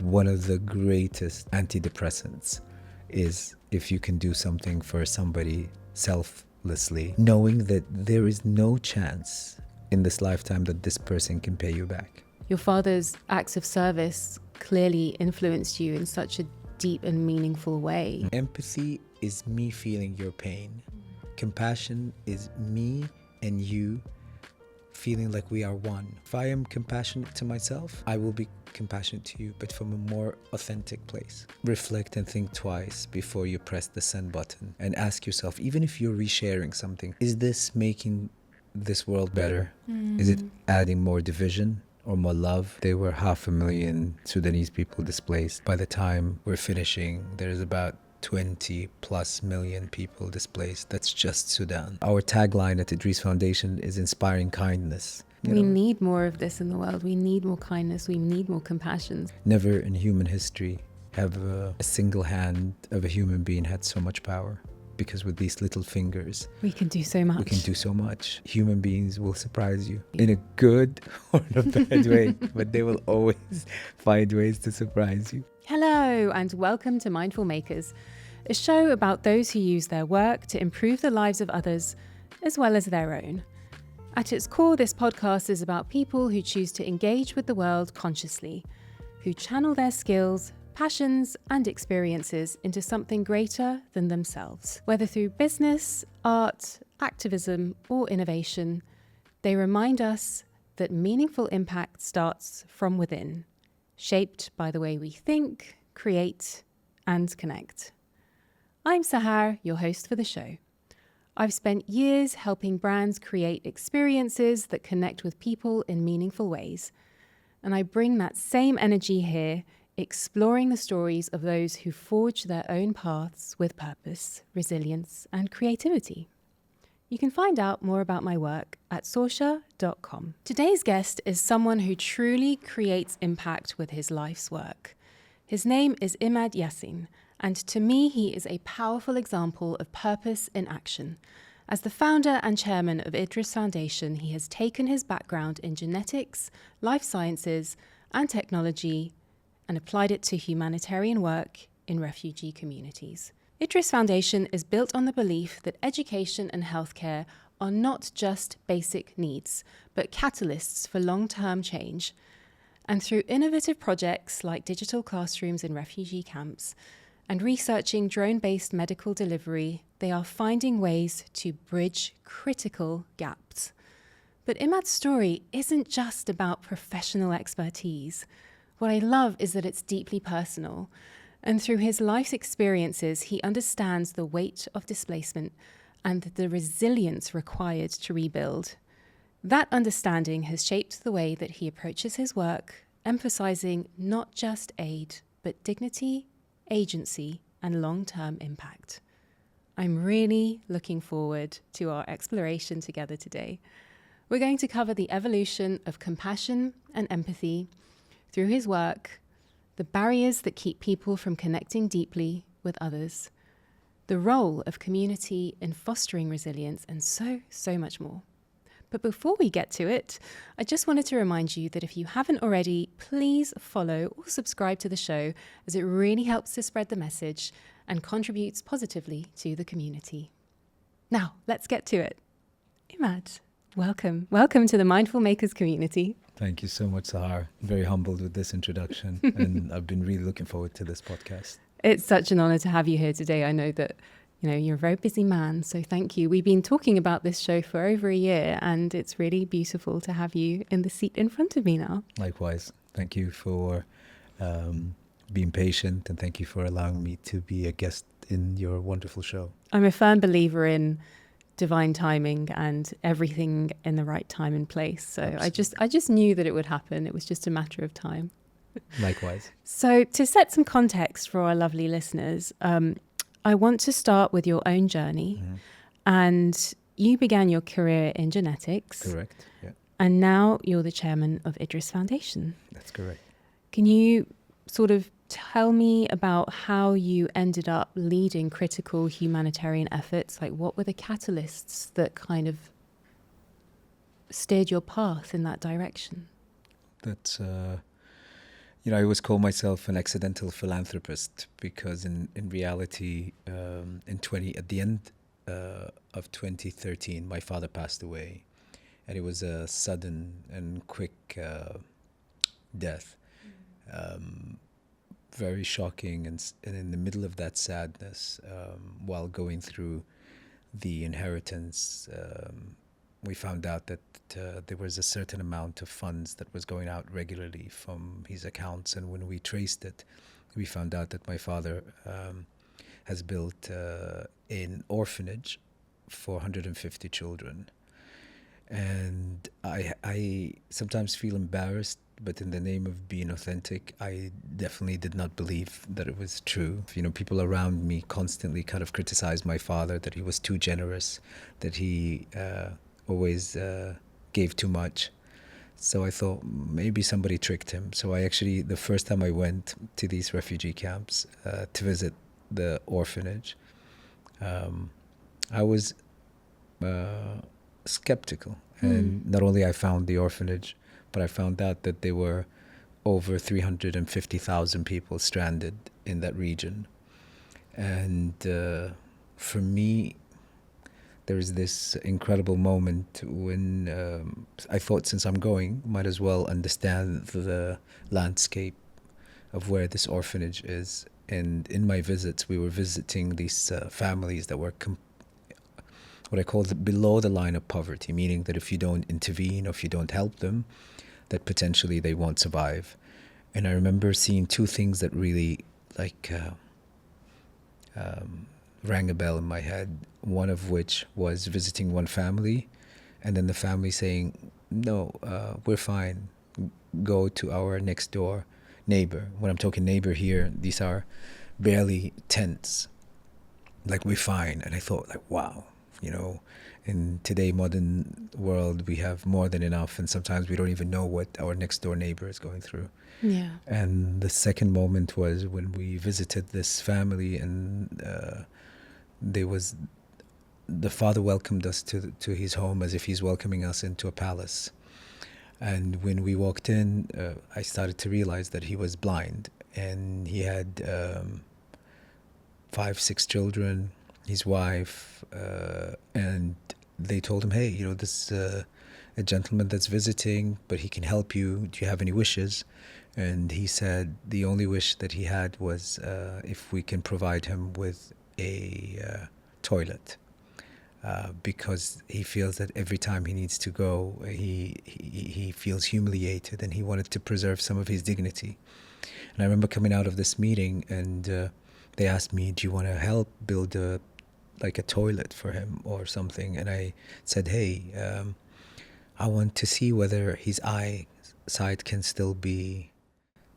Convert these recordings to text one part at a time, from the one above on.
One of the greatest antidepressants is if you can do something for somebody selflessly, knowing that there is no chance in this lifetime that this person can pay you back. Your father's acts of service clearly influenced you in such a deep and meaningful way. Empathy is me feeling your pain. Compassion is me and you feeling like we are one. If I am compassionate to myself, I will be compassionate to you, but from a more authentic place. Reflect and think twice before you press the send button, and ask yourself, even if you're resharing something, is this making this world better? Is it adding more division or more love? There were 500,000 Sudanese people displaced. By the time we're finishing, there's about 20 plus million people displaced. That's just Sudan. Our tagline at Idris Foundation is inspiring kindness. We need more of this in the world. We need more kindness. We need more compassion. Never in human history have a single hand of a human being had so much power. Because with these little fingers, we can do so much. We can do so much. Human beings will surprise you in a good or in a bad way, but they will always find ways to surprise you. Hello, and welcome to Mindful Makers, a show about those who use their work to improve the lives of others, as well as their own. At its core, this podcast is about people who choose to engage with the world consciously, who channel their skills, passions, and experiences into something greater than themselves. Whether through business, art, activism, or innovation, they remind us that meaningful impact starts from within, shaped by the way we think, create, and connect. I'm Sahar, your host for the show. I've spent years helping brands create experiences that connect with people in meaningful ways, and I bring that same energy here, exploring the stories of those who forge their own paths with purpose, resilience, and creativity. You can find out more about my work at sorsha.com. Today's guest is someone who truly creates impact with his life's work. His name is Imad Yassin, and to me, he is a powerful example of purpose in action. As the founder and chairman of Idris Foundation, he has taken his background in genetics, life sciences, and technology and applied it to humanitarian work in refugee communities. Idris Foundation is built on the belief that education and healthcare are not just basic needs, but catalysts for long-term change. And through innovative projects like digital classrooms in refugee camps and researching drone-based medical delivery, they are finding ways to bridge critical gaps. But Imad's story isn't just about professional expertise. What I love is that it's deeply personal, and through his life's experiences, he understands the weight of displacement and the resilience required to rebuild. That understanding has shaped the way that he approaches his work, emphasizing not just aid, but dignity, agency, and long-term impact. I'm really looking forward to our exploration together today. We're going to cover the evolution of compassion and empathy through his work, the barriers that keep people from connecting deeply with others, the role of community in fostering resilience, and so much more. But before we get to it, I just wanted to remind you that if you haven't already, please follow or subscribe to the show, as it really helps to spread the message and contributes positively to the community. Now, let's get to it. Imad, welcome. Welcome to the Mindful Makers community. Thank you so much, Sahar. I'm very humbled with this introduction, and I've been really looking forward to this podcast. It's such an honor to have you here today. I know that you're a very busy man, so thank you. We've been talking about this show for over a year, and it's really beautiful to have you in the seat in front of me now. Likewise. Thank you for being patient, and thank you for allowing me to be a guest in your wonderful show. I'm a firm believer in divine timing and everything in the right time and place. So Absolutely. I just knew that it would happen. It was just a matter of time. Likewise. So to set some context for our lovely listeners, I want to start with your own journey. Mm-hmm. And you began your career in genetics. Correct, yeah. And now you're the chairman of Idris Foundation. That's correct. Can you sort of tell me about how you ended up leading critical humanitarian efforts? Like, what were the catalysts that kind of steered your path in that direction? That's You know, I always call myself an accidental philanthropist because in reality, at the end of 2013, my father passed away, and it was a sudden and quick death. Um, Very shocking, and in the middle of that sadness, while going through the inheritance, we found out that there was a certain amount of funds that was going out regularly from his accounts. And when we traced it, we found out that my father has built an orphanage for 150 children. And I sometimes feel embarrassed, but in the name of being authentic, I definitely did not believe that it was true. You know, people around me constantly kind of criticized my father, that he was too generous, that he always gave too much. So I thought maybe somebody tricked him. So I actually, the first time I went to these refugee camps to visit the orphanage, I was skeptical. And not only I found the orphanage, but I found out that there were over 350,000 people stranded in that region. And for me, there is this incredible moment when I thought, since I'm going, might as well understand the landscape of where this orphanage is. And in my visits, we were visiting these families that were what I call below the line of poverty, meaning that if you don't intervene or if you don't help them, that potentially they won't survive. And I remember seeing two things that really rang a bell in my head. One of which was visiting one family, and then the family saying, no, we're fine, go to our next door neighbor. When I'm talking neighbor here, these are barely tents, like, we're fine. And I thought, like, wow, you know, in today's modern world, we have more than enough, and sometimes we don't even know what our next door neighbor is going through. Yeah. And the second moment was when we visited this family, and the father welcomed us to his home as if he's welcoming us into a palace. And when we walked in, I started to realize that he was blind, and he had 5-6 children, his wife, and they told him, hey, you know, this a gentleman that's visiting, but he can help you. Do you have any wishes? And he said the only wish that he had was if we can provide him with a toilet, because he feels that every time he needs to go, he feels humiliated, and he wanted to preserve some of his dignity. And I remember coming out of this meeting, and they asked me, do you want to help build a toilet for him or something? And I said, hey, I want to see whether his eyesight can still be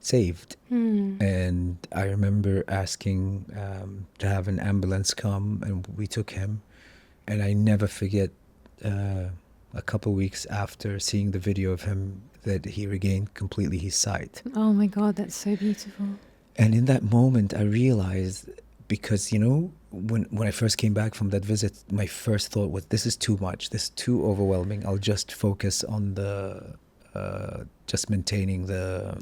saved. And I remember asking to have an ambulance come, and we took him. And I never forget, a couple weeks after seeing the video of him, that he regained completely his sight. Oh my God, that's so beautiful. And in that moment, I realized, because, you know, when I first came back from that visit, my first thought was, this is too much, this is too overwhelming. I'll just focus on just maintaining the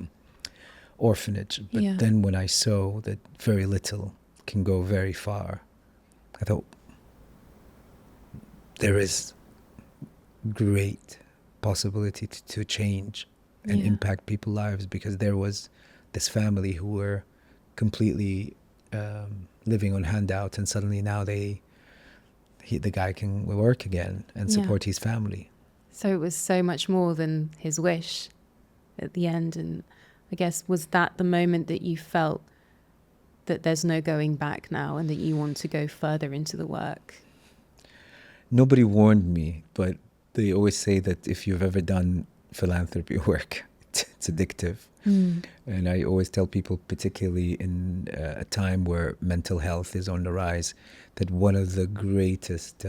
orphanage. But then when I saw that very little can go very far, I thought, there is great possibility to change and impact people's lives, because there was this family who were completely living on handout, and suddenly now the guy can work again and support his family. So it was so much more than his wish at the end. And I guess, was that the moment that you felt that there's no going back now, and that you want to go further into the work? Nobody warned me, but they always say that if you've ever done philanthropy work, it's addictive. And I always tell people, particularly in a time where mental health is on the rise, that one of the greatest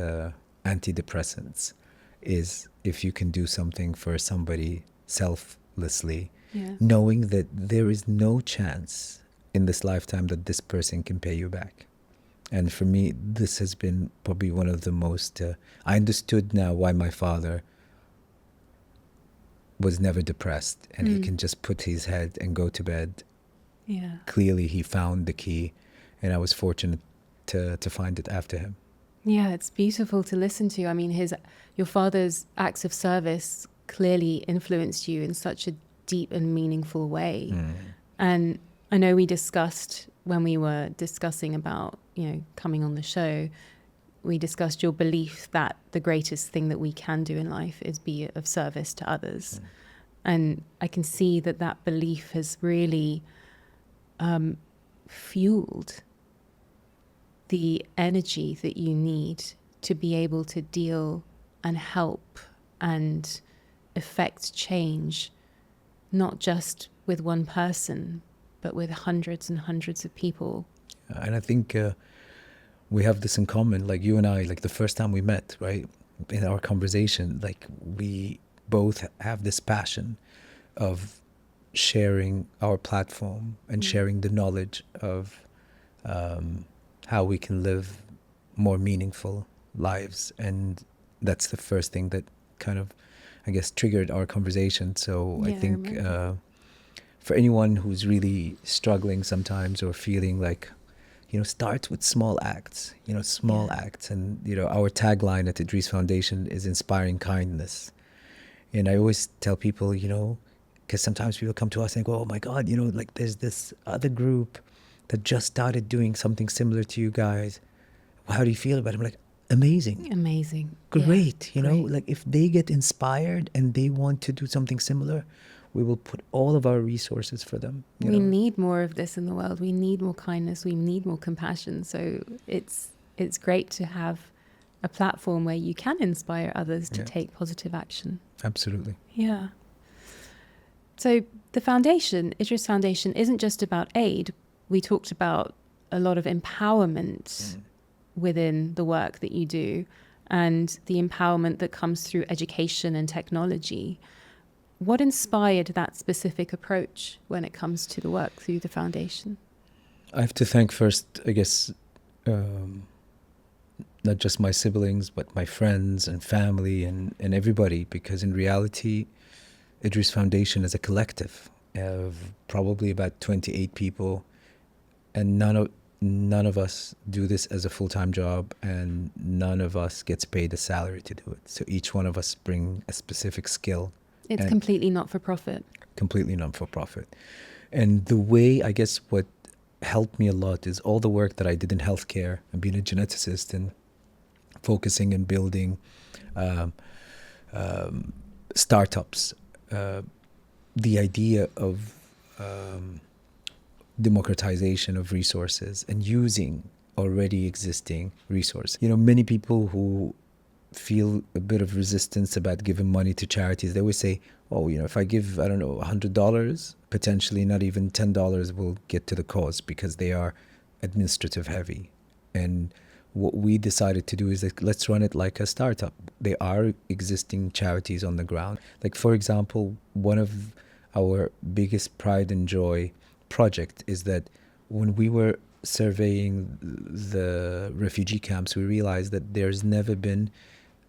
antidepressants is if you can do something for somebody selflessly, knowing that there is no chance in this lifetime that this person can pay you back. And for me, this has been probably one of the most... I understood now why my father was never depressed, and he can just put his head and go to bed. Yeah. Clearly, he found the key, and I was fortunate to find it after him. Yeah, it's beautiful to listen to. I mean, your father's acts of service clearly influenced you in such a deep and meaningful way. And I know we discussed when we were discussing about, coming on the show, we discussed your belief that the greatest thing that we can do in life is be of service to others. And I can see that belief has really fueled the energy that you need to be able to deal and help and affect change, not just with one person, but with hundreds and hundreds of people. And I think we have this in common, like you and I, like the first time we met, right, in our conversation, like we both have this passion of sharing our platform and sharing the knowledge of how we can live more meaningful lives. And that's the first thing that kind of, I guess, triggered our conversation. So Yeah, I think for anyone who's really struggling sometimes or feeling like, start with small acts, small acts. And, our tagline at Idris Foundation is inspiring kindness. And I always tell people, because sometimes people come to us and go, oh my God, like there's this other group that just started doing something similar to you guys. How do you feel about it? I'm like, amazing. Great. Yeah, great. Like if they get inspired and they want to do something similar, we will put all of our resources for them. We need more of this in the world. We need more kindness. We need more compassion. So it's great to have a platform where you can inspire others to take positive action. Absolutely. Yeah. So the foundation, Idris Foundation, isn't just about aid. We talked about a lot of empowerment within the work that you do and the empowerment that comes through education and technology. What inspired that specific approach when it comes to the work through the foundation? I have to thank first, I guess, not just my siblings, but my friends and family and everybody, because in reality, Idris Foundation is a collective of probably about 28 people, and none of us do this as a full-time job, and none of us gets paid a salary to do it. So each one of us bring a specific skill. It's completely not-for-profit. Completely non-for-profit. And the way, I guess, what helped me a lot is all the work that I did in healthcare and being a geneticist and focusing and building startups. The idea of democratization of resources and using already existing resources. Many people who feel a bit of resistance about giving money to charities, they always say, oh, if I give, I don't know, $100, potentially not even $10 will get to the cause because they are administrative heavy. And what we decided to do is that let's run it like a startup. There are existing charities on the ground. Like, for example, one of our biggest pride and joy project is that when we were surveying the refugee camps, we realized that there's never been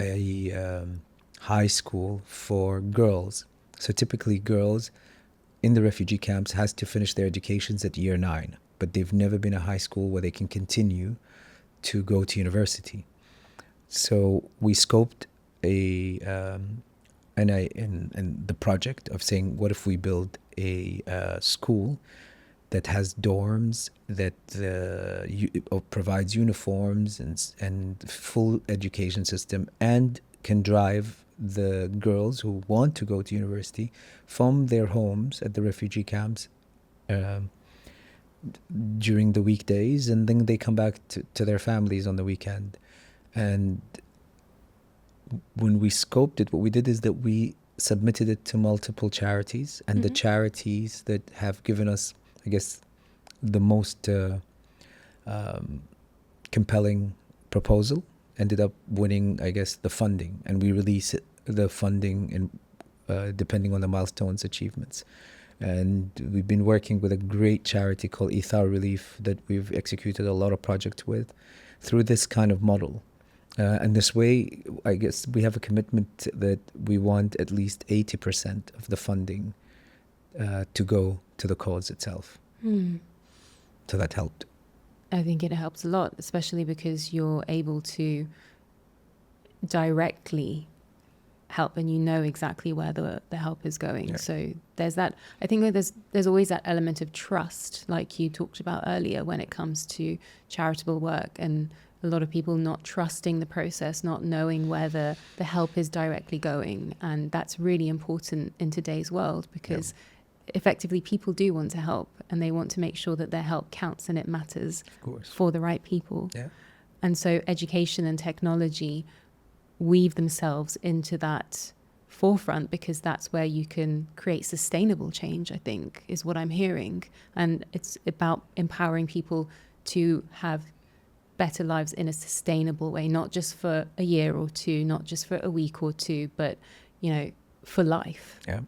a high school for girls. So typically girls in the refugee camps has to finish their educations at year 9, but they've never been a high school where they can continue to go to university. So we scoped and the project of saying, what if we build a school that has dorms, that provides uniforms and full education system, and can drive the girls who want to go to university from their homes at the refugee camps during the weekdays, and then they come back to their families on the weekend. And when we scoped it, what we did is that we submitted it to multiple charities, and the charities that have given us, I guess, the most compelling proposal ended up winning, I guess, the funding. And we release the funding depending on the milestones achievements. And we've been working with a great charity called Ethar Relief that we've executed a lot of projects with through this kind of model. And this way, I guess we have a commitment that we want at least 80% of the funding to go to the cause itself. So that helped. I think it helps a lot, especially because you're able to directly help and you know exactly where the help is going. Yeah. So there's that. I think that there's always that element of trust, like you talked about earlier, when it comes to charitable work, and a lot of people not trusting the process, not knowing where the help is directly going. And that's really important in today's world, because effectively people do want to help and they want to make sure that their help counts and it matters for the right people. Yeah. And so education and technology weave themselves into that forefront, because that's where you can create sustainable change, I think, is what I'm hearing. And it's about empowering people to have better lives in a sustainable way, not just for a year or two, not just for a week or two, but, you know, for life. Yeah,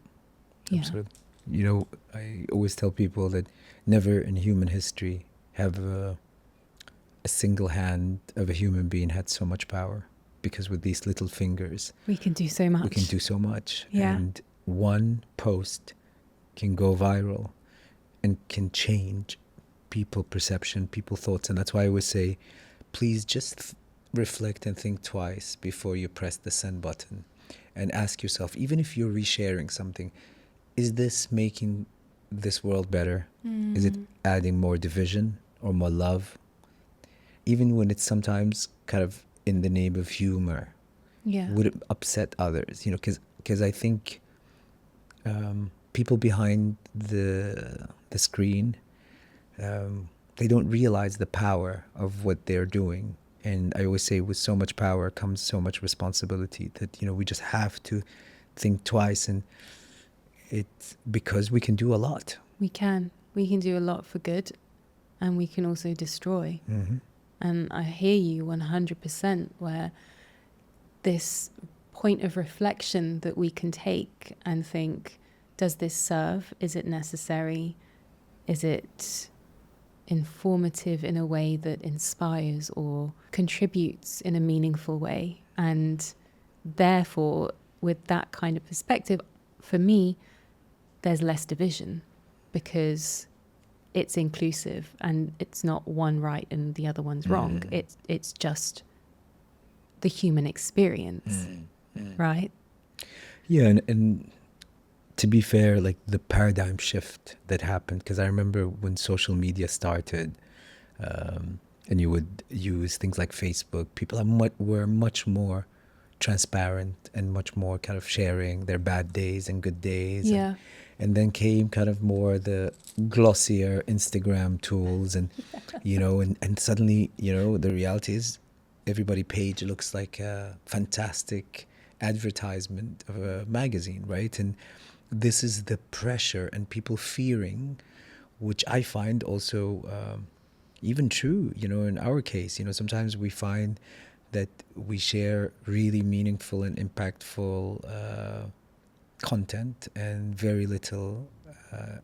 absolutely. You know, I always tell people that never in human history have a single hand of a human being had so much power, because with these little fingers we can do so much. We can do so much. Yeah. And one post can go viral and can change people perception, people thoughts. And that's why I always say, please just reflect and think twice before you press the send button, and ask yourself, even if you're resharing something, is this making this world better? Is it adding more division or more love? Even when it's sometimes kind of in the name of humor, would it upset others? You know, because I think people behind the screen, they don't realize the power of what they're doing. And I always say, with so much power comes so much responsibility, that, you know, we just have to think twice. And it's because we can do a lot. We can do a lot for good, and we can also destroy. Mm-hmm. And I hear you 100%, where this point of reflection that we can take and think, does this serve? Is it necessary? Is it informative in a way that inspires or contributes in a meaningful way? And therefore, with that kind of perspective, for me, there's less division, because it's inclusive and it's not one right and the other one's wrong. It's just the human experience, right? Yeah, and to be fair, like the paradigm shift that happened, because I remember when social media started, and you would use things like Facebook, people were much more transparent and much more kind of sharing their bad days and good days. Yeah. And then came kind of more the glossier Instagram tools, and you know, and suddenly, you know, the reality is everybody's page looks like a fantastic advertisement of a magazine, right? And this is the pressure and people fearing, which I find also even true, you know, in our case. You know, sometimes we find that we share really meaningful and impactful content, and very little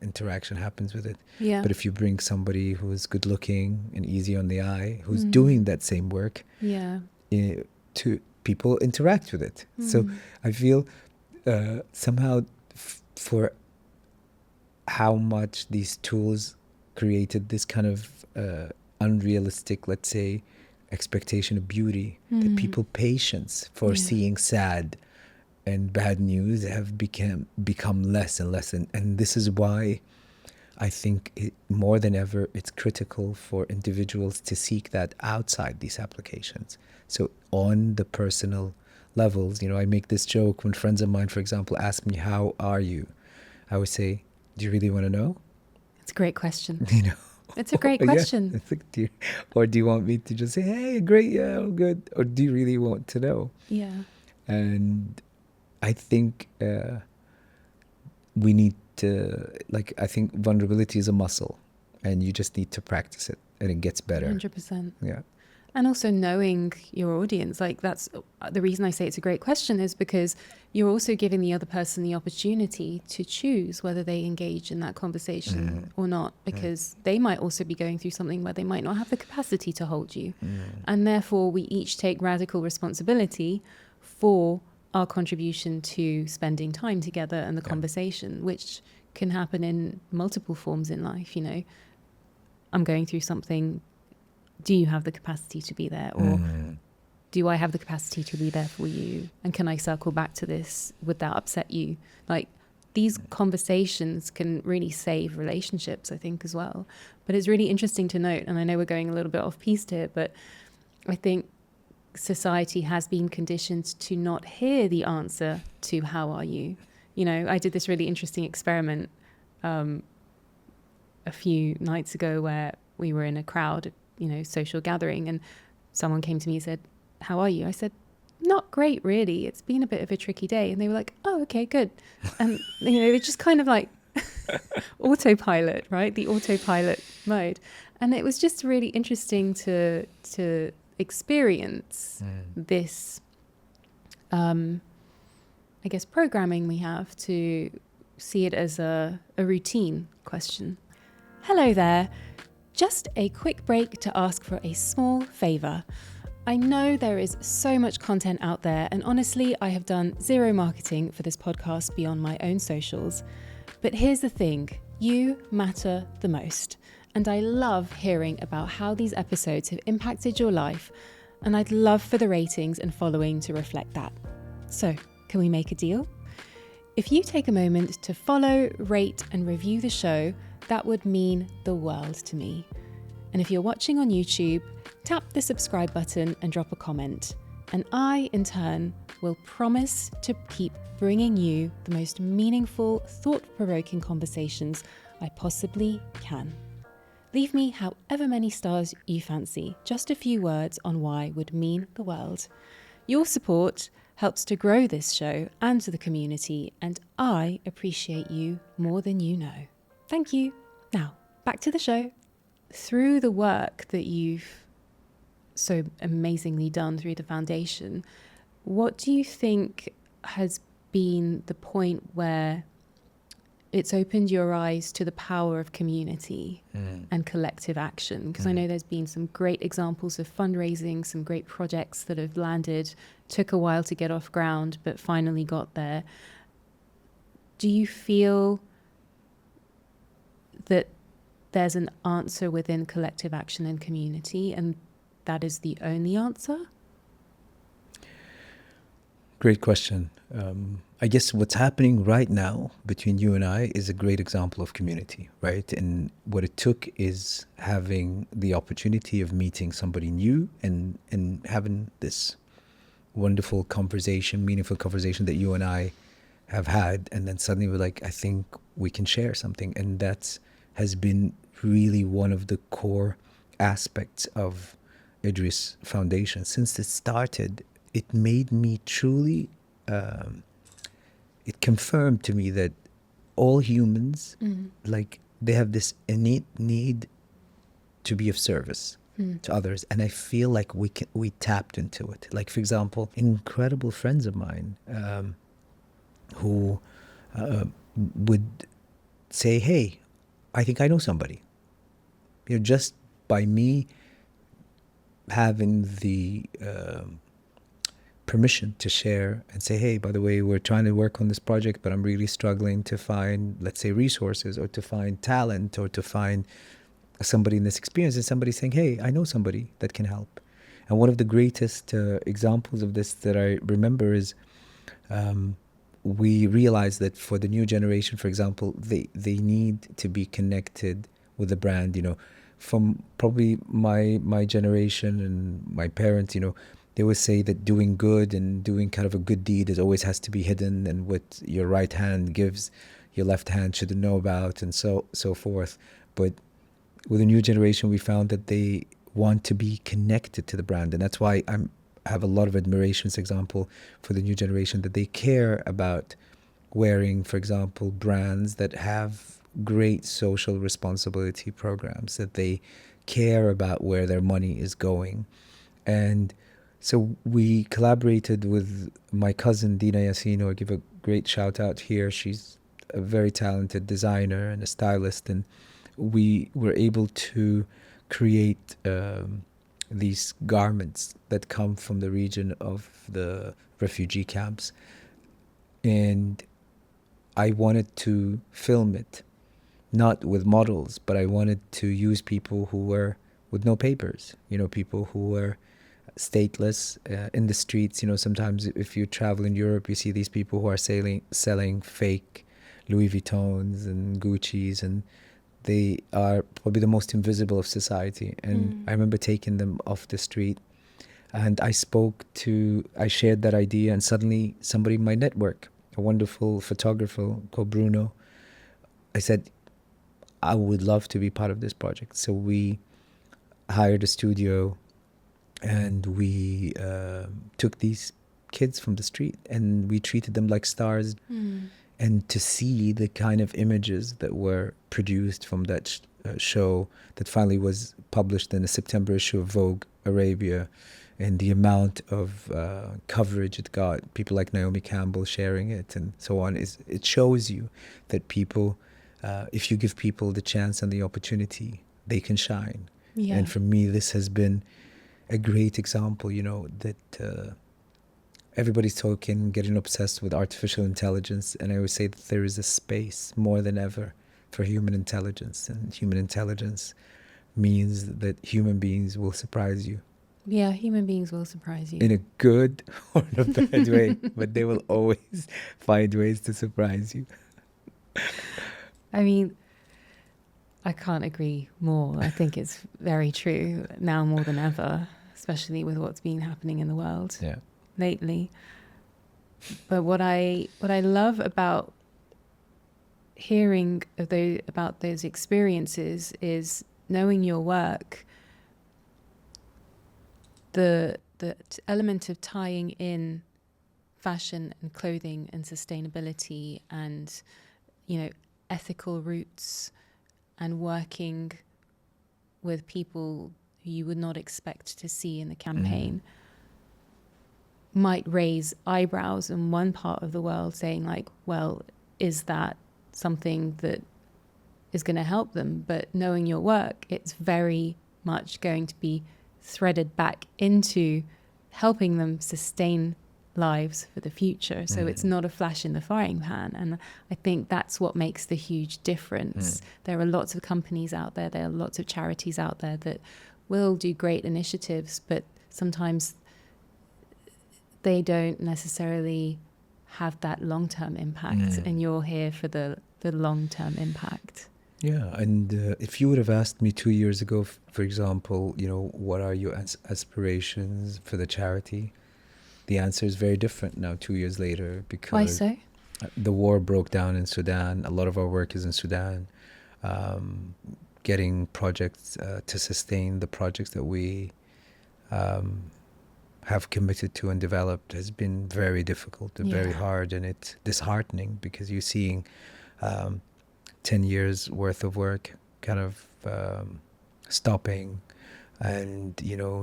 interaction happens with it. Yeah. But if you bring somebody who is good looking and easy on the eye, who's doing that same work, to people interact with it. So I feel somehow for how much these tools created this kind of unrealistic, let's say, expectation of beauty, that people patience for seeing sad and bad news have become less and less. And this is why I think more than ever, it's critical for individuals to seek that outside these applications. So on the personal levels, you know, I make this joke when friends of mine, for example, ask me, how are you? I would say, do you really want to know? It's a great question. You know? It's a great question. Yeah, it's like, or do you want me to just say, hey, great, yeah, all good? Or do you really want to know? Yeah. And I think we need to, like, I think vulnerability is a muscle, and you just need to practice it, and it gets better. 100%. Yeah. And also knowing your audience, like that's the reason I say it's a great question, is because you're also giving the other person the opportunity to choose whether they engage in that conversation or not, because they might also be going through something where they might not have the capacity to hold you. And therefore, we each take radical responsibility for our contribution to spending time together and the conversation, which can happen in multiple forms in life. You know, I'm going through something. Do you have the capacity to be there? Or do I have the capacity to be there for you? And can I circle back to this? Would that upset you? Like, these conversations can really save relationships, I think, as well. But it's really interesting to note, and I know we're going a little bit off piste here, but I think society has been conditioned to not hear the answer to how are you? You know, I did this really interesting experiment a few nights ago where we were in a crowd, you know, social gathering, and someone came to me and said, how are you? I said, not great, really. It's been a bit of a tricky day. And they were like, oh, okay, good. And, you know, it's just kind of like autopilot, right? The autopilot mode. And it was just really interesting to experience this, I guess, programming we have to see it as a routine question. Hello there. Just a quick break to ask for a small favour. I know there is so much content out there, and honestly, I have done zero marketing for this podcast beyond my own socials. But here's the thing, you matter the most. And I love hearing about how these episodes have impacted your life, and I'd love for the ratings and following to reflect that. So, can we make a deal? If you take a moment to follow, rate, and review the show, that would mean the world to me. And if you're watching on YouTube, tap the subscribe button and drop a comment. And I, in turn, will promise to keep bringing you the most meaningful, thought-provoking conversations I possibly can. Leave me however many stars you fancy. Just a few words on why would mean the world. Your support helps to grow this show and the community, and I appreciate you more than you know. Thank you. Now, back to the show. Through the work that you've so amazingly done through the foundation, what do you think has been the point where it's opened your eyes to the power of community and collective action? Because I know there's been some great examples of fundraising, some great projects that have landed, took a while to get off ground, but finally got there. Do you feel that there's an answer within collective action and community, and that is the only answer? Great question. I guess what's happening right now between you and I is a great example of community, right? And what it took is having the opportunity of meeting somebody new and having this wonderful conversation, meaningful conversation that you and I have had. And then suddenly we're like, I think we can share something. And that has been really one of the core aspects of Idris Foundation. Since it started, it made me truly, it confirmed to me that all humans, like, they have this innate need to be of service to others. And I feel like we tapped into it. Like, for example, incredible friends of mine who would say, hey, I think I know somebody. You know, just by me having the permission to share and say, hey, by the way, we're trying to work on this project, but I'm really struggling to find, let's say, resources, or to find talent, or to find somebody in this experience, and somebody saying, hey, I know somebody that can help. And one of the greatest examples of this that I remember is we realized that for the new generation, for example, they need to be connected with the brand. You know, from probably my generation and my parents, you know, they always say that doing good and doing kind of a good deed always has to be hidden, and what your right hand gives, your left hand shouldn't know about, and so forth. But with the new generation, we found that they want to be connected to the brand, and that's why I have a lot of admiration, for example, for the new generation, that they care about wearing, for example, brands that have great social responsibility programs, that they care about where their money is going. And so we collaborated with my cousin Dina Yassin, who I give a great shout out here. She's a very talented designer and a stylist, and we were able to create these garments that come from the region of the refugee camps. And I wanted to film it, not with models, but I wanted to use people who were with no papers, people who were stateless in the streets. Sometimes if you travel in Europe, you see these people who are selling fake Louis Vuittons and Gucci's, and they are probably the most invisible of society. And I remember taking them off the street, and I shared that idea, and suddenly somebody in my network, a wonderful photographer called Bruno, I said, I would love to be part of this project. So we hired a studio, and we took these kids from the street and we treated them like stars. And to see the kind of images that were produced from that show that finally was published in the September issue of Vogue Arabia, and the amount of coverage it got, people like Naomi Campbell sharing it and so on, it shows you that people, if you give people the chance and the opportunity, they can shine. Yeah. And for me, this has been a great example, that everybody's getting obsessed with artificial intelligence. And I always say that there is a space more than ever for human intelligence. And human intelligence means that human beings will surprise you. Yeah, human beings will surprise you. In a good or in a bad way, but they will always find ways to surprise you. I mean, I can't agree more. I think it's very true now more than ever, especially with what's been happening in the world lately. But what I love about hearing about those experiences is knowing your work, the element of tying in fashion and clothing and sustainability and, ethical roots, and working with people who you would not expect to see in the campaign might raise eyebrows in one part of the world, saying like, well, is that something that is going to help them? But knowing your work, it's very much going to be threaded back into helping them sustain lives for the future. So it's not a flash in the frying pan. And I think that's what makes the huge difference. There are lots of companies out there, there are lots of charities out there that will do great initiatives, but sometimes they don't necessarily have that long-term impact. And you're here for the long-term impact. Yeah, and if you would have asked me 2 years ago, for example, what are your aspirations for the charity? The answer is very different now, 2 years later, because why so? The war broke down in Sudan. A lot of our work is in Sudan. Getting projects to sustain the projects that we have committed to and developed has been very difficult and very hard, and it's disheartening because you're seeing 10 years worth of work kind of stopping, and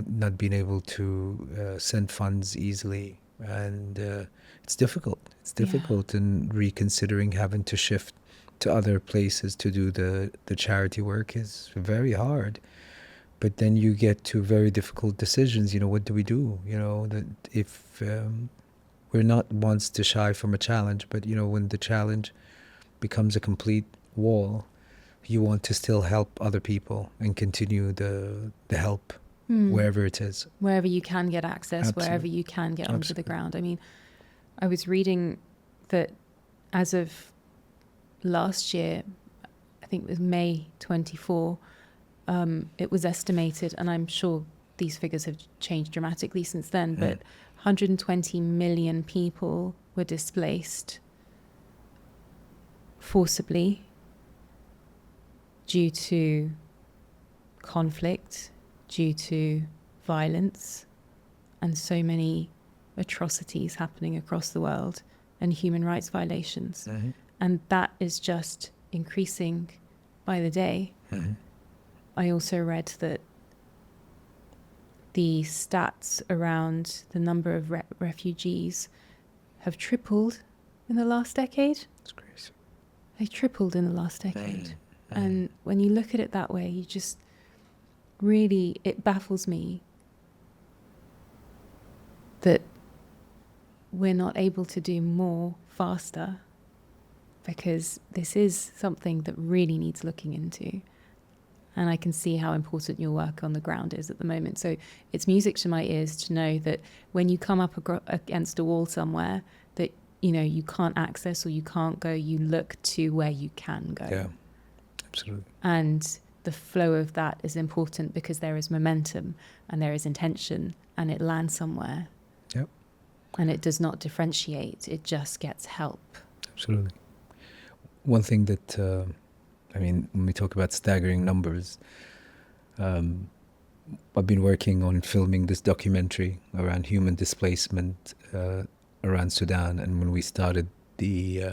not being able to send funds easily, and it's difficult. And reconsidering having to shift to other places to do the charity work is very hard. But then you get to very difficult decisions. What do we do? That if we're not ones to shy from a challenge, but when the challenge becomes a complete wall, you want to still help other people and continue the help wherever it is. Wherever you can get access, Absolutely. wherever you can get onto the Absolutely. ground. I mean, I was reading that as of last year, I think it was May 24, it was estimated, and I'm sure these figures have changed dramatically since then, but 120 million people were displaced forcibly due to conflict, due to violence, and so many atrocities happening across the world and human rights violations. And that is just increasing by the day. I also read that the stats around the number of refugees have tripled in the last decade. It's crazy. They tripled in the last decade. And when you look at it that way, you just really, it baffles me that we're not able to do more faster, because this is something that really needs looking into. And I can see how important your work on the ground is at the moment. So it's music to my ears to know that when you come up against a wall somewhere that, you know, you can't access or you can't go, you look to where you can go. Yeah, absolutely. And the flow of that is important because there is momentum and there is intention and it lands somewhere. Yep. And it does not differentiate. It just gets help. Absolutely. One thing that, when we talk about staggering numbers, I've been working on filming this documentary around human displacement around Sudan. And when we started the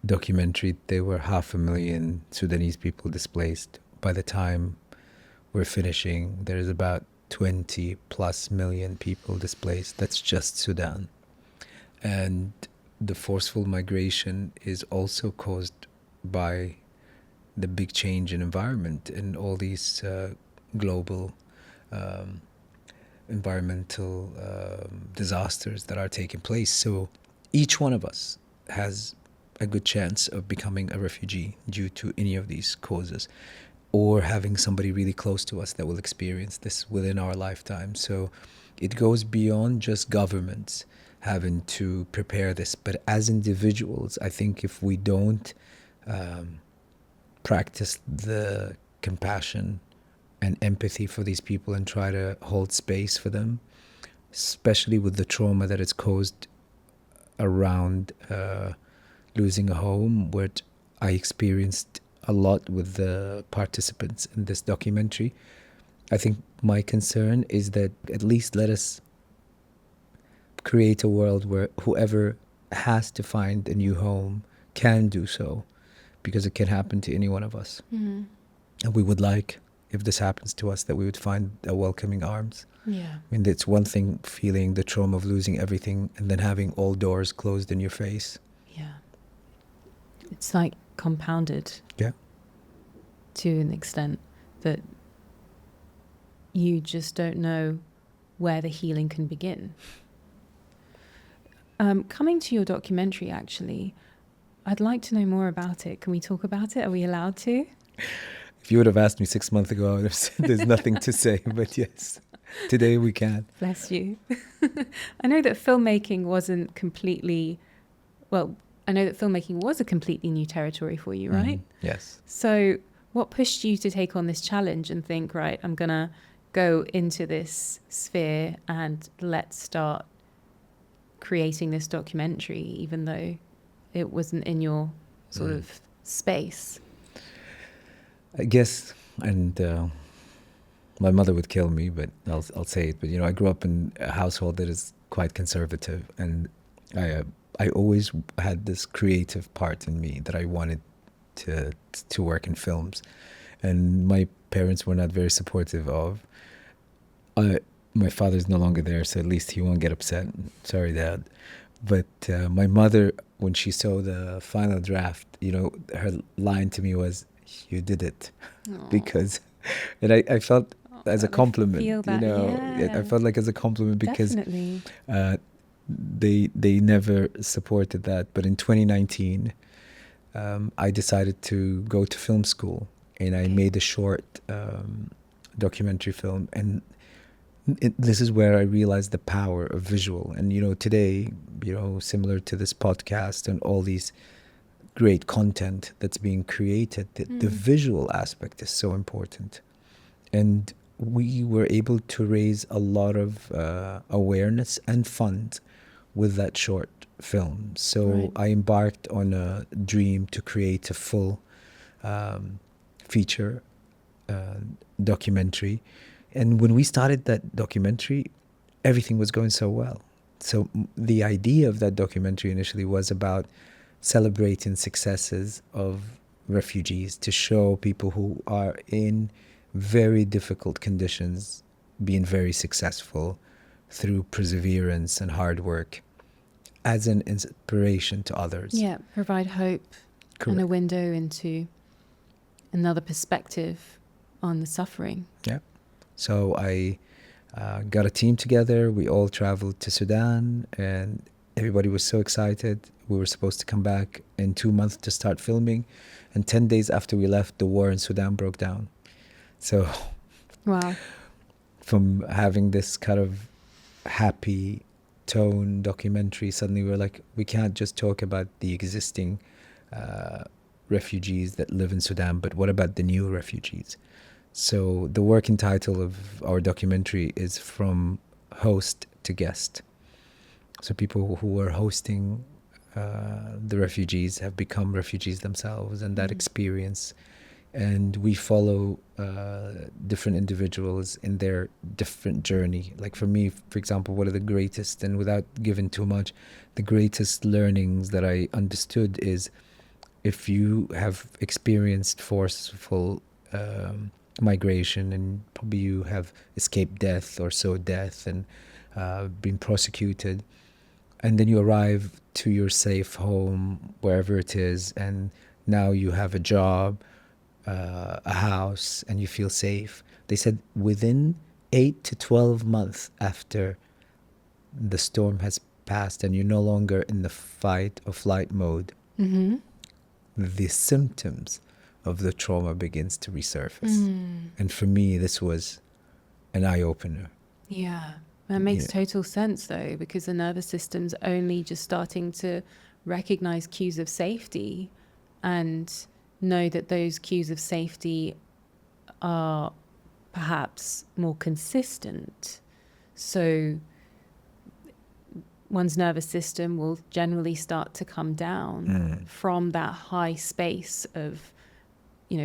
documentary, there were 500,000 Sudanese people displaced. By the time we're finishing, there is about 20 plus million people displaced. That's just Sudan. And the forceful migration is also caused by the big change in environment and all these global environmental disasters that are taking place. So each one of us has a good chance of becoming a refugee due to any of these causes, or having somebody really close to us that will experience this within our lifetime. So it goes beyond just governments having to prepare this. But as individuals, I think if we don't practice the compassion and empathy for these people and try to hold space for them, especially with the trauma that it's caused around losing a home, what I experienced a lot with the participants in this documentary. I think my concern is that at least let us create a world where whoever has to find a new home can do so, because it can happen to any one of us. Mm-hmm. And we would like, if this happens to us, that we would find a welcoming arms. Yeah. I mean, it's one thing feeling the trauma of losing everything and then having all doors closed in your face. Yeah. It's like compounded. Yeah. To an extent that you just don't know where the healing can begin. Coming to your documentary, actually, I'd like to know more about it. Can we talk about it? Are we allowed to? If you would have asked me 6 months ago, I would have said there's nothing to say, but yes, today we can. Bless you. I know that filmmaking wasn't completely, well, I know that filmmaking was a completely new territory for you, right? Yes. So what pushed you to take on this challenge and think, right, I'm going to go into this sphere and let's start creating this documentary, even though it wasn't in your sort of space? I guess, and my mother would kill me, but I'll say it. But I grew up in a household that is quite conservative, and I always had this creative part in me that I wanted to work in films, and my parents were not very supportive of. My father's no longer there, so at least he won't get upset. Sorry, Dad. But my mother, when she saw the final draft, her line to me was, "You did it," because, and I felt as a compliment. I felt like as a compliment because they never supported that. But in 2019, I decided to go to film school, and I made a short documentary film. And this is where I realized the power of visual. And, today, similar to this podcast and all these great content that's being created, the visual aspect is so important. And we were able to raise a lot of awareness and funds with that short film. So I embarked on a dream to create a full feature documentary. And when we started that documentary, everything was going so well. So the idea of that documentary initially was about celebrating successes of refugees, to show people who are in very difficult conditions been very successful through perseverance and hard work as an inspiration to others. Yeah, provide hope and a Correct. window into another perspective on the suffering. Yeah. So I got a team together. We all traveled to Sudan, and everybody was so excited. We were supposed to come back in 2 months to start filming, and 10 days after we left, the war in Sudan broke down. So Wow. from having this kind of happy tone documentary, suddenly we're like, we can't just talk about the existing refugees that live in Sudan, but what about the new refugees? So the working title of our documentary is From Host to Guest. So people who were hosting the refugees have become refugees themselves, and that experience. And we follow different individuals in their different journey. Like for me, for example, one of the greatest, and without giving too much, the greatest learnings that I understood is, if you have experienced forceful migration, and probably you have escaped death or so death and been prosecuted, and then you arrive to your safe home, wherever it is, and now you have a job, a house, and you feel safe. They said within 8 to 12 months after the storm has passed and you're no longer in the fight or flight mode, the symptoms of the trauma begins to resurface. And for me, this was an eye-opener. Yeah. That makes total sense, though, because the nervous system's only just starting to recognize cues of safety and know that those cues of safety are perhaps more consistent. So one's nervous system will generally start to come down from that high space of,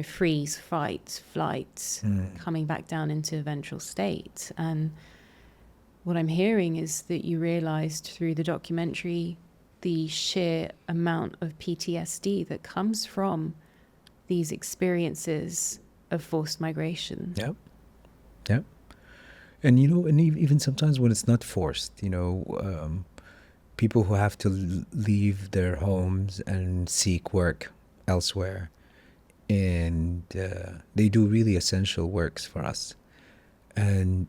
freeze, fight, flight, coming back down into ventral state. And what I'm hearing is that you realized through the documentary the sheer amount of PTSD that comes from these experiences of forced migration. Yep. Yep. And, and even sometimes when it's not forced, people who have to leave their homes and seek work elsewhere, and they do really essential works for us. And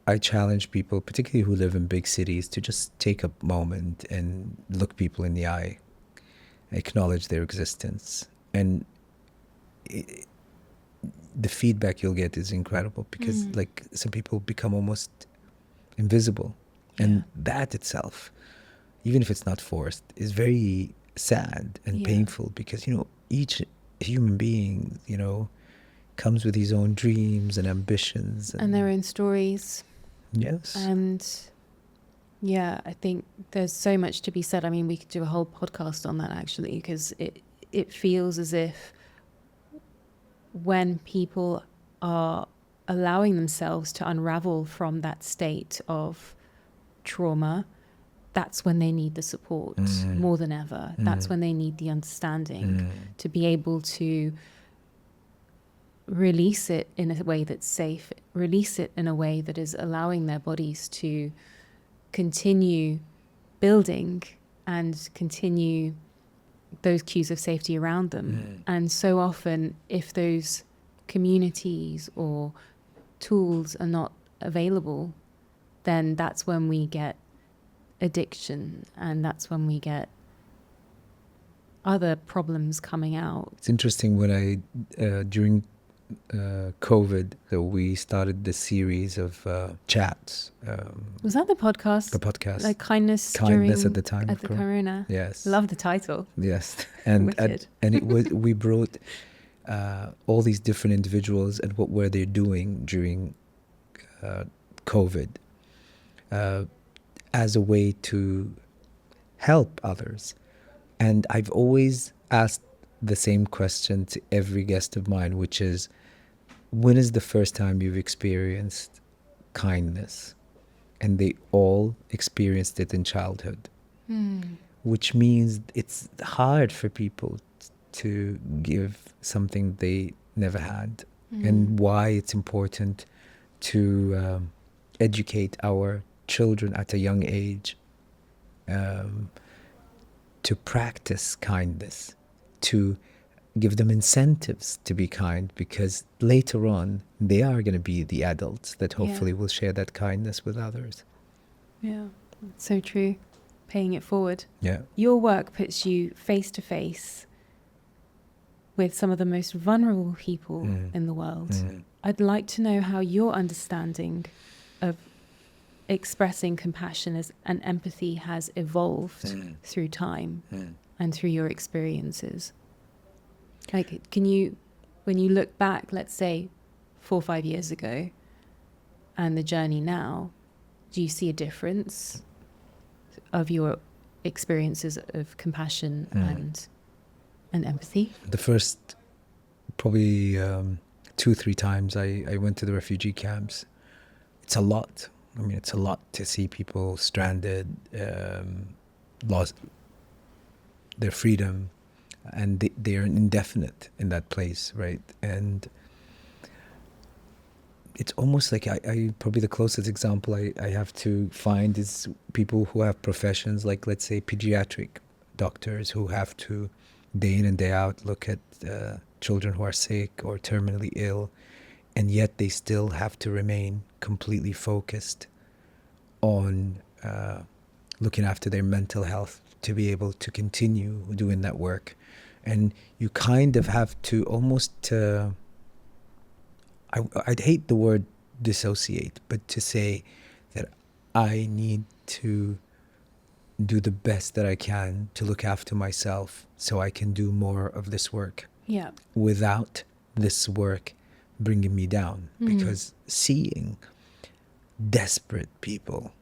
I challenge people, particularly who live in big cities, to just take a moment and look people in the eye, acknowledge their existence. And the feedback you'll get is incredible, because some people become almost invisible. And that itself, even if it's not forced, is very sad and painful, because, each human being, comes with his own dreams and ambitions. And their own stories. Yes. And I think there's so much to be said. I mean, we could do a whole podcast on that, actually, because it feels as if when people are allowing themselves to unravel from that state of trauma, that's when they need the support more than ever. That's when they need the understanding to be able to release it in a way that's safe, release it in a way that is allowing their bodies to continue building and continue those cues of safety around them. And so often, if those communities or tools are not available, then that's when we get addiction, and that's when we get other problems coming out. It's interesting, when during COVID, so we started this series of chats. Was that the podcast? The podcast. Like kindness at the time at the corona. Yes. Love the title. Yes. And it was, we brought all these different individuals and what were they doing during COVID as a way to help others. And I've always asked the same question to every guest of mine, which is, when is the first time you've experienced kindness? And they all experienced it in childhood, which means it's hard for people to give something they never had. And why it's important to educate our children at a young age to practice kindness, to give them incentives to be kind, because later on they are going to be the adults that hopefully will share that kindness with others. Yeah, so true. Paying it forward. Yeah. Your work puts you face to face with some of the most vulnerable people in the world. I'd like to know how your understanding of expressing compassion and empathy has evolved through time and through your experiences. Like, can you, when you look back, let's say 4 or 5 years ago, and the journey now, do you see a difference of your experiences of compassion and empathy? The first probably 2-3 times I went to the refugee camps, it's a lot. I mean, it's a lot to see people stranded, lost their freedom, and they are indefinite in that place, right? And it's almost like I probably the closest example I have to find is people who have professions like, let's say, pediatric doctors who have to day in and day out look at children who are sick or terminally ill, and yet they still have to remain completely focused on looking after their mental health to be able to continue doing that work. And you kind of have to almost I'd hate the word dissociate, but to say that I need to do the best that I can to look after myself so I can do more of this work. Yeah. Without this work bringing me down. Because seeing desperate people,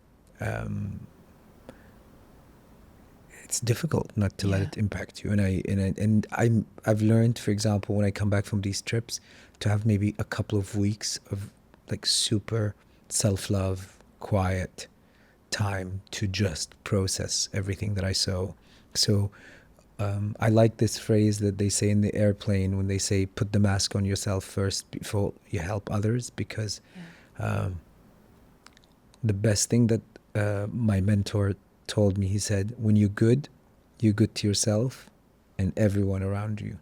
it's difficult not to let it impact you. And I've learned, for example, when I come back from these trips, to have maybe a couple of weeks of like super self-love, quiet time to just process everything that I saw. So I like this phrase that they say in the airplane when they say, put the mask on yourself first before you help others, because the best thing that my mentor told me, he said, when you're good to yourself and everyone around you.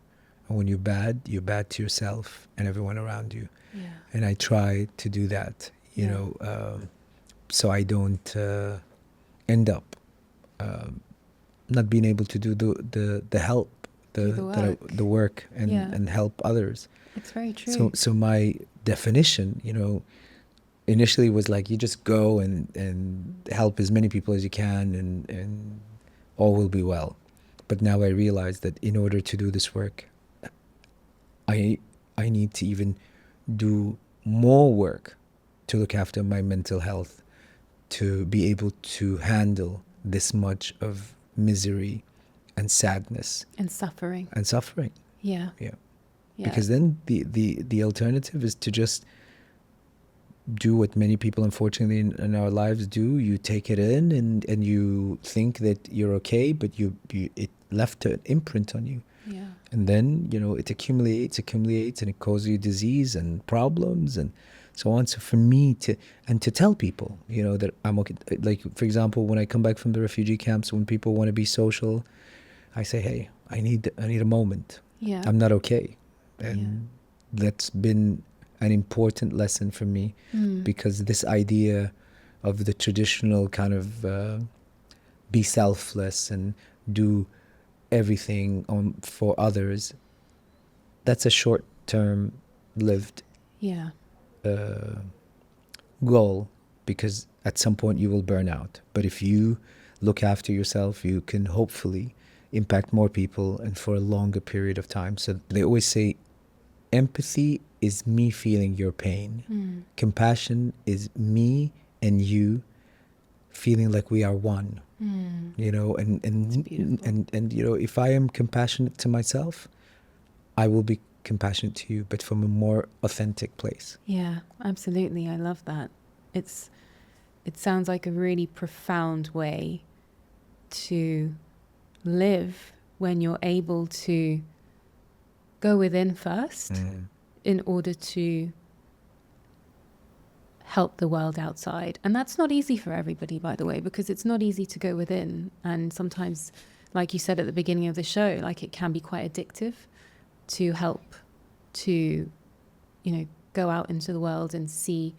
And when you're bad to yourself and everyone around you. Yeah. And I try to do that, you know, so I don't end up not being able to do the help, the work and help others. It's very true. So my definition, you know, initially was like, you just go and help as many people as you can and all will be well. But now I realize that in order to do this work, I need to even do more work to look after my mental health, to be able to handle this much of misery and sadness and suffering. Yeah. Because then the alternative is to just do what many people unfortunately in our lives do. You take it in and you think that you're okay, but it left an imprint on you. Yeah. And then, you know, it accumulates and it causes you disease and problems and so on. So for me to tell people, you know, that I'm okay. Like, for example, when I come back from the refugee camps, when people want to be social, I say, hey, I need a moment. Yeah. I'm not okay. And that's been an important lesson for me, because this idea of the traditional kind of be selfless and do everything for others, that's a short-term lived goal, because at some point you will burn out. But if you look after yourself, you can hopefully impact more people and for a longer period of time. So they always say empathy is me feeling your pain. Compassion is me and you feeling like we are one. You know, and you know, if I am compassionate to myself, I will be compassionate to you, but from a more authentic place. Yeah, absolutely. I love that. It sounds like a really profound way to live when you're able to go within first in order to help the world outside. And that's not easy for everybody, by the way, because it's not easy to go within. And sometimes, like you said at the beginning of the show, like it can be quite addictive to help to, you know, go out into the world and see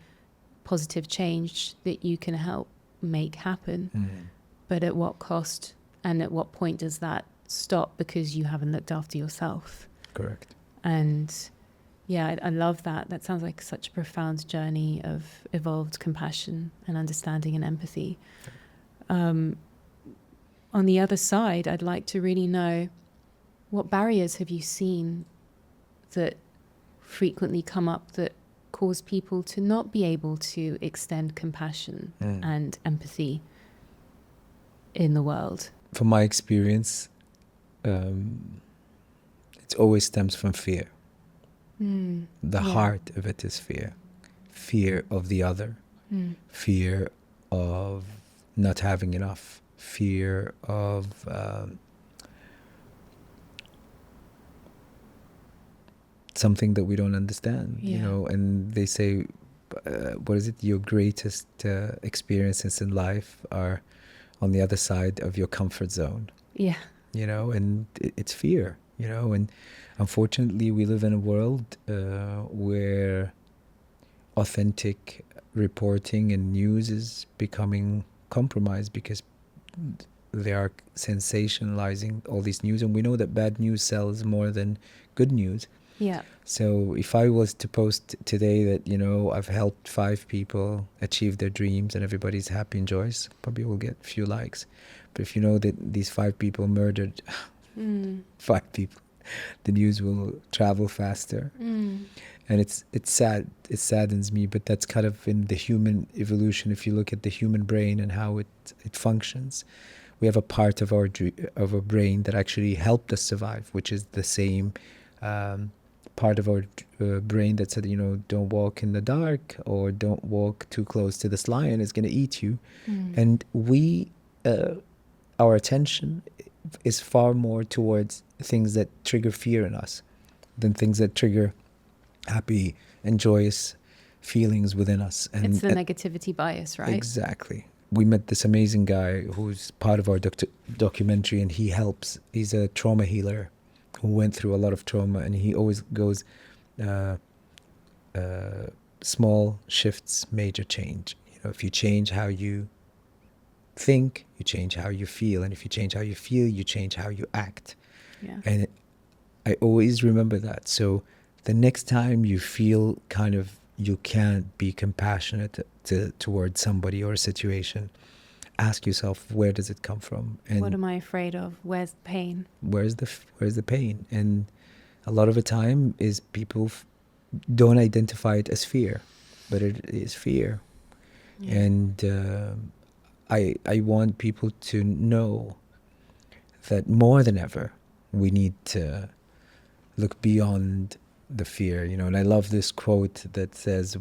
positive change that you can help make happen. But at what cost, and at what point does that stop because you haven't looked after yourself? Correct. And yeah, I love that. That sounds like such a profound journey of evolved compassion and understanding and empathy. On the other side, I'd like to really know, what barriers have you seen that frequently come up that cause people to not be able to extend compassion and empathy in the world? From my experience, it always stems from fear. The heart of it is fear. Fear of the other. Fear of not having enough. Fear of something that we don't understand, you know. And they say, what is it? Your greatest experiences in life are on the other side of your comfort zone. Yeah. You know, and it's fear, you know. And unfortunately, we live in a world where authentic reporting and news is becoming compromised because they are sensationalizing all these news. And we know that bad news sells more than good news. Yeah. So if I was to post today that, you know, I've helped 5 people achieve their dreams and everybody's happy and joyous, probably will get a few likes. But if you know that these 5 people murdered 5 people, the news will travel faster. And it's sad. It saddens me, but that's kind of in the human evolution. If you look at the human brain and how it functions, we have a part of our brain that actually helped us survive, which is the same part of our brain that said, you know, don't walk in the dark, or don't walk too close to this lion, it's going to eat you. And we, our attention is far more towards things that trigger fear in us than things that trigger happy and joyous feelings within us. And it's the negativity bias, right? Exactly. We met this amazing guy who's part of our documentary, and he's a trauma healer who went through a lot of trauma, and he always goes, small shifts, major change. You know, if you change how you think, you change how you feel, and if you change how you feel, you change how you act. Yeah. And I always remember that. So the next time you feel kind of you can't be compassionate towards somebody or a situation, ask yourself, where does it come from? And what am I afraid of? Where's the pain? Where's the pain? And a lot of the time is people don't identify it as fear, but it is fear. Yeah. And I want people to know that more than ever, we need to look beyond the fear, you know. And I love this quote that says,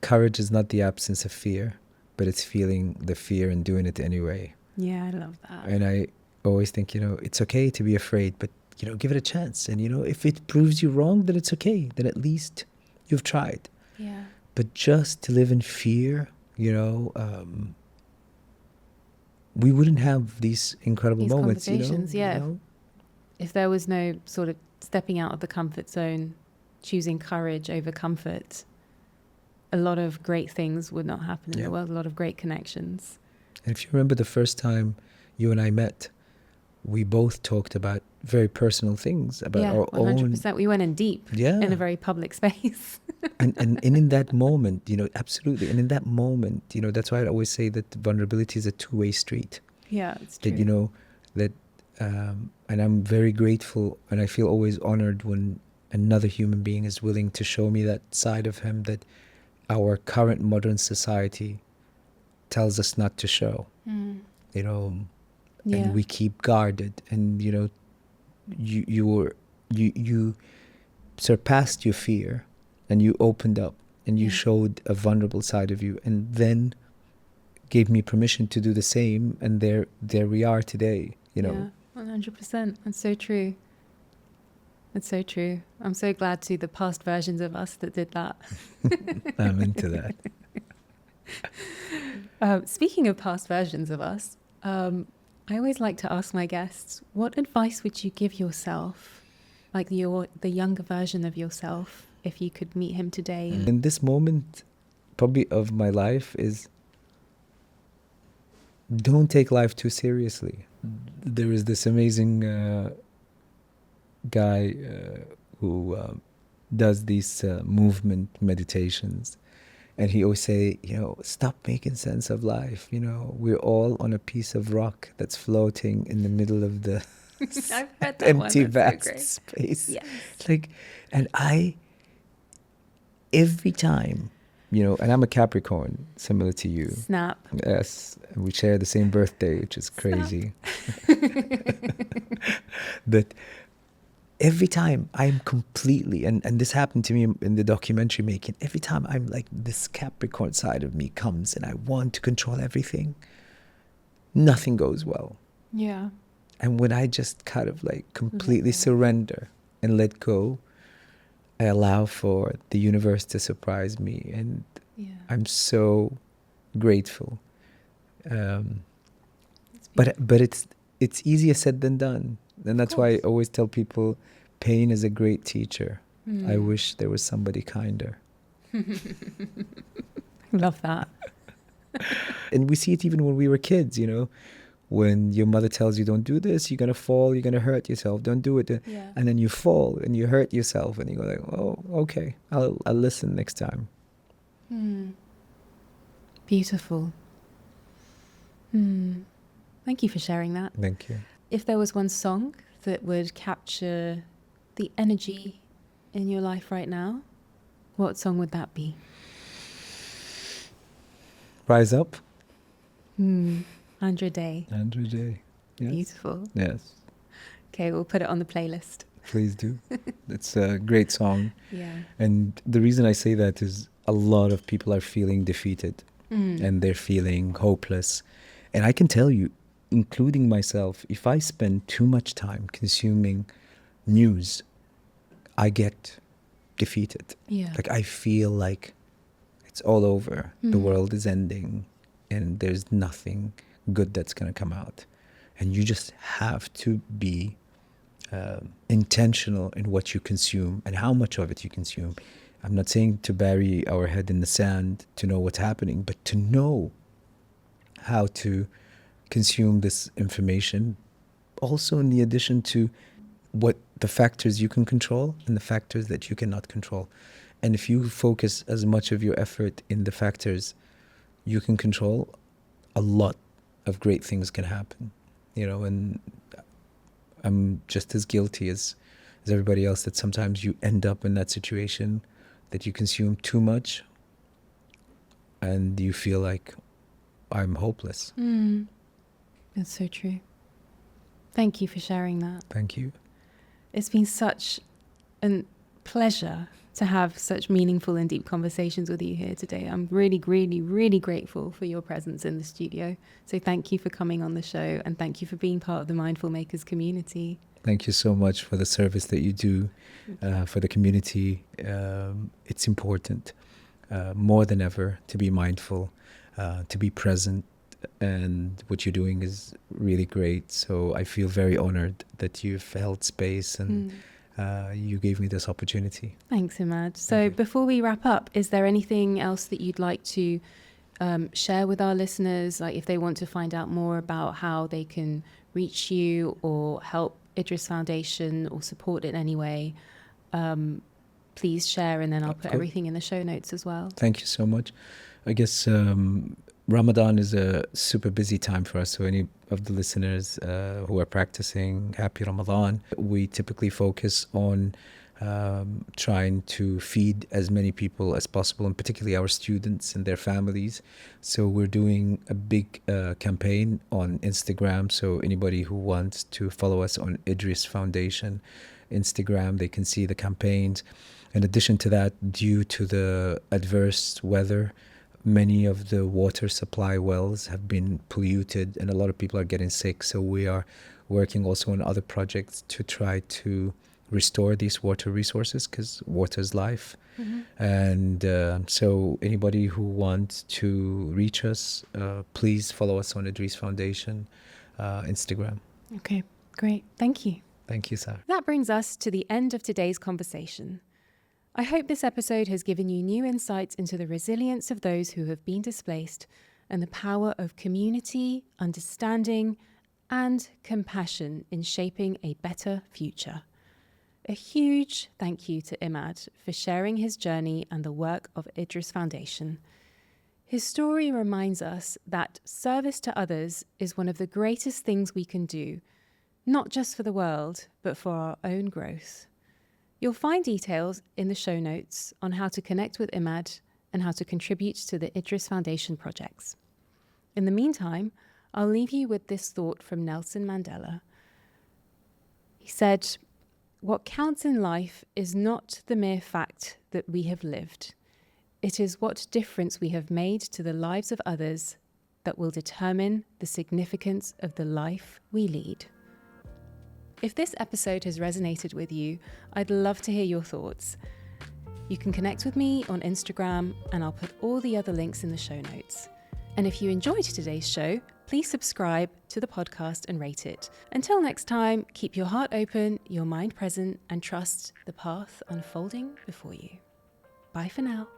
courage is not the absence of fear, but it's feeling the fear and doing it anyway. Yeah, I love that. And I always think, you know, it's okay to be afraid, but, you know, give it a chance. And, you know, if it proves you wrong, then it's okay. Then at least you've tried. Yeah. But just to live in fear, you know, we wouldn't have these incredible moments, conversations, you know? Yeah. You know? If there was no sort of stepping out of the comfort zone, choosing courage over comfort, a lot of great things would not happen in the world, a lot of great connections. And if you remember the first time you and I met, we both talked about very personal things, about our 100%. own. We went in deep in a very public space. and in that moment, you know, absolutely. And in that moment, you know, that's why I always say that vulnerability is a two-way street. Yeah, it's true. That, you know, that, and I'm very grateful, and I feel always honored when another human being is willing to show me that side of him that our current modern society tells us not to show. You know, and we keep guarded, and, you know, you surpassed your fear, and you opened up, and you showed a vulnerable side of you, and then gave me permission to do the same, and there we are today, you know. Yeah, 100%. That's so true. It's so true. I'm so glad to the past versions of us that did that. I'm into that. Speaking of past versions of us, I always like to ask my guests, what advice would you give yourself, like the younger version of yourself, if you could meet him today? In this moment, probably of my life, is don't take life too seriously. There is this amazing guy who does these movement meditations, and he always say, stop making sense of life. We're all on a piece of rock that's floating in the middle of the I've heard that empty, one. That's vast so great. space. Yes. And every time, and I'm a Capricorn, similar to you. Snap. Yes, and we share the same birthday, which is crazy. But every time I'm completely, and this happened to me in the documentary making, every time I'm like, this Capricorn side of me comes and I want to control everything, nothing goes well. Yeah. And when I just kind of like completely surrender and let go, I allow for the universe to surprise me, and I'm so grateful. But it's easier said than done, and that's why I always tell people, pain is a great teacher. I wish there was somebody kinder. Love that. And we see it even when we were kids, when your mother tells you, don't do this, you're going to fall, you're going to hurt yourself, don't do it. And then you fall and you hurt yourself, and you go like, oh, okay, I'll listen next time. Beautiful. Thank you for sharing that. Thank you. If there was one song that would capture the energy in your life right now, what song would that be? Rise Up. Andra Day. Andra Day. Yes. Beautiful. Yes. Okay, we'll put it on the playlist. Please do. It's a great song. Yeah. And the reason I say that is a lot of people are feeling defeated and they're feeling hopeless. And I can tell you, including myself, if I spend too much time consuming news, I get defeated. Yeah. Like I feel like it's all over. The world is ending and there's nothing good that's going to come out. And you just have to be intentional in what you consume and how much of it you consume. I'm not saying to bury our head in the sand to know what's happening, but to know how to consume this information. Also, in the addition to what the factors you can control and the factors that you cannot control. And if you focus as much of your effort in the factors you can control, a lot of great things can happen. And I'm just as guilty as everybody else that sometimes you end up in that situation that you consume too much and you feel like I'm hopeless. That's so true. Thank you for sharing that. Thank you. It's been such a pleasure to have such meaningful and deep conversations with you here today. I'm really, really, really grateful for your presence in the studio. So thank you for coming on the show, and thank you for being part of the Mindful Makers community. Thank you so much for the service that you do for the community. It's important more than ever to be mindful, to be present, and what you're doing is really great. So I feel very honored that you've held space and you gave me this opportunity. Thanks, Imad. So before we wrap up, is there anything else that you'd like to share with our listeners? Like if they want to find out more about how they can reach you or help Idris Foundation or support it in any way, please share, and then I'll put everything in the show notes as well. Thank you so much. I guess Ramadan is a super busy time for us. So any of the listeners who are practicing, happy Ramadan. We typically focus on trying to feed as many people as possible, and particularly our students and their families. So we're doing a big campaign on Instagram. So anybody who wants to follow us on Idris Foundation Instagram, they can see the campaigns. In addition to that, due to the adverse weather, many of the water supply wells have been polluted and a lot of people are getting sick. So we are working also on other projects to try to restore these water resources, because water is life. And so anybody who wants to reach us, please follow us on Idris Foundation Instagram. Okay, great. Thank you. Thank you, Sarah. That brings us to the end of today's conversation. I hope this episode has given you new insights into the resilience of those who have been displaced and the power of community, understanding, and compassion in shaping a better future. A huge thank you to Imad for sharing his journey and the work of Idris Foundation. His story reminds us that service to others is one of the greatest things we can do, not just for the world, but for our own growth. You'll find details in the show notes on how to connect with Imad and how to contribute to the Idris Foundation projects. In the meantime, I'll leave you with this thought from Nelson Mandela. He said, "What counts in life is not the mere fact that we have lived. It is what difference we have made to the lives of others that will determine the significance of the life we lead." If this episode has resonated with you, I'd love to hear your thoughts. You can connect with me on Instagram, and I'll put all the other links in the show notes. And if you enjoyed today's show, please subscribe to the podcast and rate it. Until next time, keep your heart open, your mind present, and trust the path unfolding before you. Bye for now.